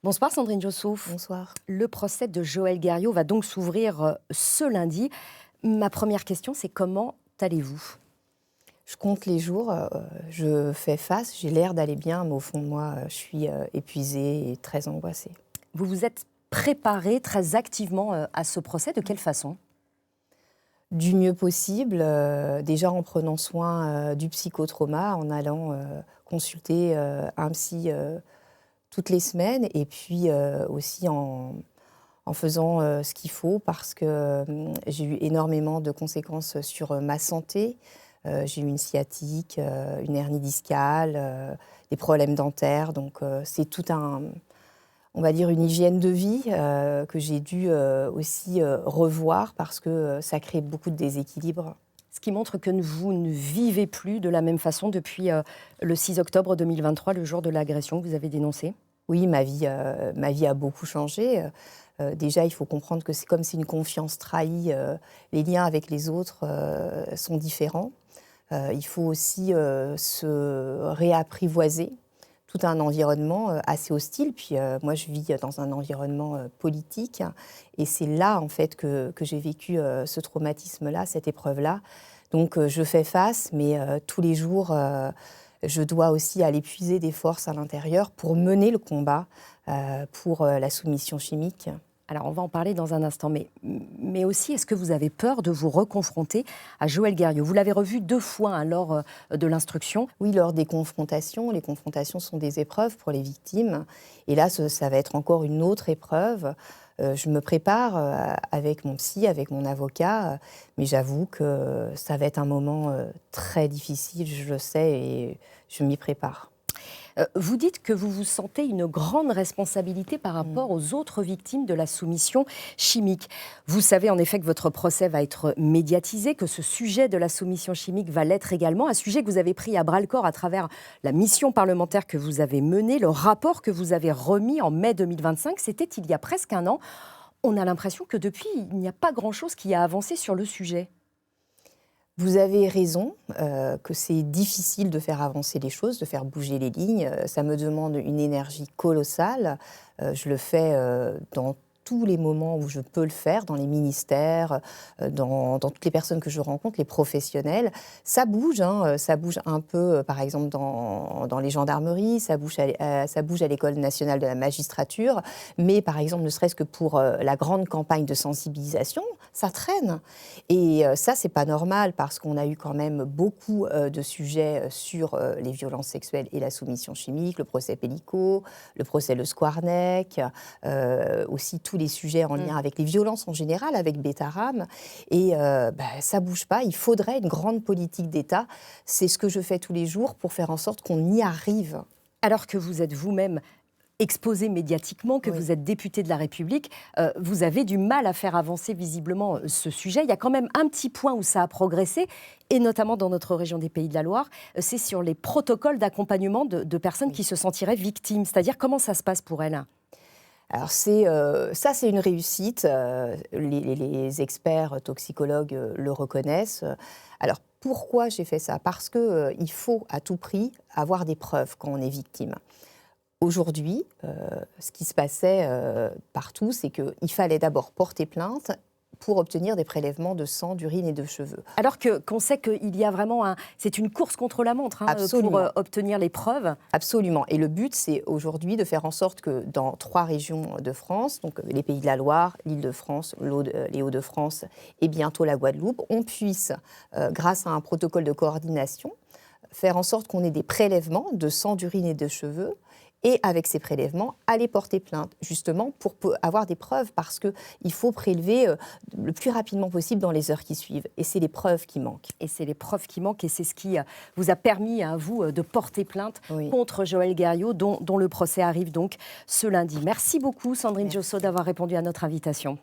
Bonsoir Sandrine Josso. Bonsoir. Le procès de Joël Guerriau va donc s'ouvrir ce lundi. Ma première question, c'est comment allez-vous ? Je compte les jours, je fais face, j'ai l'air d'aller bien, mais au fond de moi, je suis épuisée et très angoissée. Vous vous êtes préparée très activement à ce procès. De quelle façon ? Du mieux possible, déjà en prenant soin du psychotrauma, en allant consulter un psy toutes les semaines, et puis aussi en faisant ce qu'il faut, parce que j'ai eu énormément de conséquences sur ma santé. J'ai eu une sciatique, une hernie discale, des problèmes dentaires. Donc c'est tout on va dire une hygiène de vie que j'ai dû aussi revoir, parce que ça crée beaucoup de déséquilibre. Ce qui montre que vous ne vivez plus de la même façon depuis le 6 octobre 2023, le jour de l'agression que vous avez dénoncée. Oui, ma vie a beaucoup changé. Déjà, il faut comprendre que c'est comme si une confiance trahie, les liens avec les autres sont différents. Il faut aussi se réapprivoiser tout un environnement assez hostile. Puis moi, je vis dans un environnement politique. Et c'est là, en fait, que j'ai vécu ce traumatisme-là, cette épreuve-là. Donc, je fais face, mais tous les jours, je dois aussi aller puiser des forces à l'intérieur pour mener le combat pour la soumission chimique. Alors, on va en parler dans un instant, mais aussi, est-ce que vous avez peur de vous reconfronter à Joël Guerriau ? Vous l'avez revu 2 fois lors de l'instruction. Oui, lors des confrontations. Les confrontations sont des épreuves pour les victimes. Et là, ça va être encore une autre épreuve. Je me prépare avec mon psy, avec mon avocat, mais j'avoue que ça va être un moment très difficile, je le sais, et je m'y prépare. Vous dites que vous vous sentez une grande responsabilité par rapport aux autres victimes de la soumission chimique. Vous savez en effet que votre procès va être médiatisé, que ce sujet de la soumission chimique va l'être également, un sujet que vous avez pris à bras-le-corps à travers la mission parlementaire que vous avez menée, le rapport que vous avez remis en mai 2025, c'était il y a presque un an. On a l'impression que depuis, il n'y a pas grand-chose qui a avancé sur le sujet. Vous avez raison, que c'est difficile de faire avancer les choses, de faire bouger les lignes. Ça me demande une énergie colossale. Je le fais dans tous les moments où je peux le faire, dans les ministères, dans toutes les personnes que je rencontre, les professionnels. Ça bouge un peu, par exemple, dans les gendarmeries, ça bouge à l'École nationale de la magistrature, mais par exemple, ne serait-ce que pour la grande campagne de sensibilisation, ça traîne. Et ça, c'est pas normal, parce qu'on a eu quand même beaucoup de sujets sur les violences sexuelles et la soumission chimique, le procès Pellico, le procès Le Squarnec, aussi tous les sujets en lien avec les violences en général, avec Betaram. Et ça bouge pas. Il faudrait une grande politique d'État. C'est ce que je fais tous les jours pour faire en sorte qu'on y arrive. Alors que vous êtes vous-même exposé médiatiquement, que vous êtes député de la République, vous avez du mal à faire avancer visiblement ce sujet. Il y a quand même un petit point où ça a progressé, et notamment dans notre région des Pays de la Loire, c'est sur les protocoles d'accompagnement de personnes qui se sentiraient victimes. C'est-à-dire, comment ça se passe pour elles ? Alors c'est une réussite. Les experts toxicologues le reconnaissent. Alors pourquoi j'ai fait ça ? Parce qu'il faut à tout prix avoir des preuves quand on est victime. Aujourd'hui, ce qui se passait partout, c'est qu'il fallait d'abord porter plainte pour obtenir des prélèvements de sang, d'urine et de cheveux. Alors qu'on sait qu'il y a vraiment c'est une course contre la montre pour obtenir les preuves. Absolument. Et le but, c'est aujourd'hui de faire en sorte que dans 3 régions de France, donc les Pays de la Loire, l'Île-de-France, les Hauts-de-France et bientôt la Guadeloupe, on puisse, grâce à un protocole de coordination, faire en sorte qu'on ait des prélèvements de sang, d'urine et de cheveux, et avec ces prélèvements, aller porter plainte, justement pour avoir des preuves, parce qu'il faut prélever le plus rapidement possible dans les heures qui suivent. Et c'est les preuves qui manquent. Et c'est les preuves qui manquent, et c'est ce qui vous a permis, à vous, de porter plainte contre Joël Guerriau, dont le procès arrive donc ce lundi. Merci beaucoup, Sandrine Josso, d'avoir répondu à notre invitation.